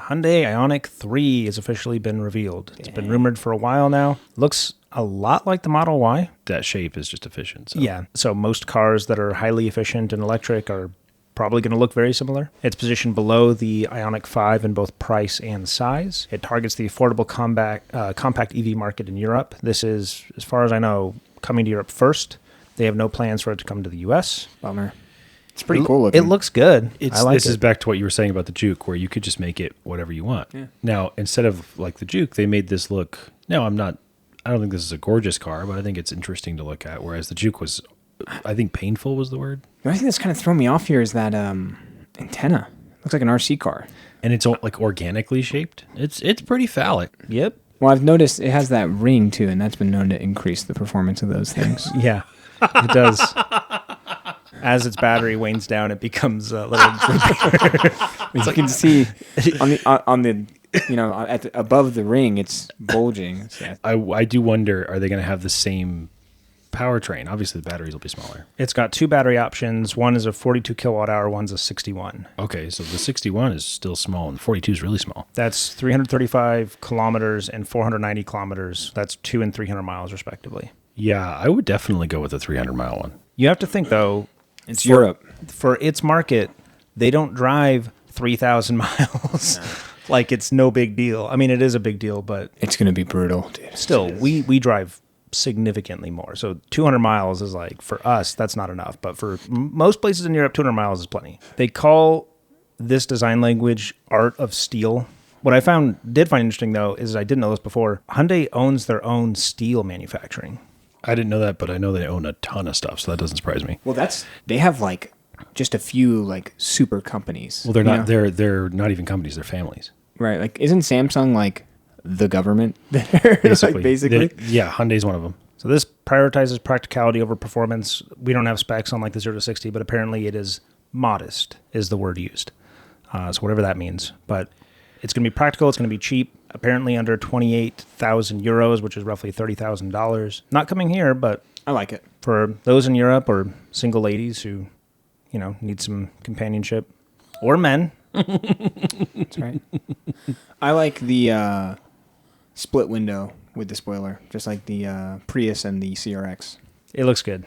Hyundai Ioniq 3 has officially been revealed. It's been rumored for a while now. Looks a lot like the Model Y. That shape is just efficient. So. Yeah, so most cars that are highly efficient and electric are probably going to look very similar. It's positioned below the Ioniq 5 in both price and size. It targets the affordable compact EV market in Europe. This is, as far as I know, coming to Europe first. They have no plans for it to come to the U.S. Bummer. It's pretty cool looking. It looks good. This is back to what you were saying about the Juke, where you could just make it whatever you want. Yeah. Now, instead of like the Juke, they made this look. No, I don't think this is a gorgeous car, but I think it's interesting to look at. Whereas the Juke was, I think painful was the word. The only thing that's kind of thrown me off here is that antenna. Looks like an RC car. And it's like organically shaped. It's pretty phallic. Yep. Well, I've noticed it has that ring too, and that's been known to increase the performance of those things. Yeah, it does. As its battery wanes down, it becomes a little. You can see on the above the ring, it's bulging. So. I do wonder, are they going to have the same powertrain? Obviously, the batteries will be smaller. It's got two battery options. One is a 42 kilowatt hour. One's a 61. Okay, so the 61 is still small, and the 42 is really small. That's 335 kilometers and 490 kilometers. That's 200 and 300 miles, respectively. Yeah, I would definitely go with the 300-mile one. You have to think, though, it's Europe. For its market, they don't drive 3,000 miles. No. Like, it's no big deal. I mean, it is a big deal, but... It's going to be brutal, dude. Still, we drive significantly more. So 200 miles is like, for us, that's not enough. But for most places in Europe, 200 miles is plenty. They call this design language art of steel. What I did find interesting, though, is I didn't know this before. Hyundai owns their own steel manufacturing. I didn't know that, but I know they own a ton of stuff, so that doesn't surprise me. Well, they have like just a few like super companies. Well, they're not. They're not even companies. They're families. Right. Like, isn't Samsung like the government? Basically. Yeah, Hyundai's one of them. So this prioritizes practicality over performance. We don't have specs on like the 0 to 60, but apparently it is modest, is the word used. So whatever that means. But it's going to be practical. It's going to be cheap. Apparently under 28,000 euros, which is roughly $30,000. Not coming here, but I like it. For those in Europe or single ladies who, need some companionship, or men. That's right. I like the split window with the spoiler, just like the Prius and the CRX. It looks good.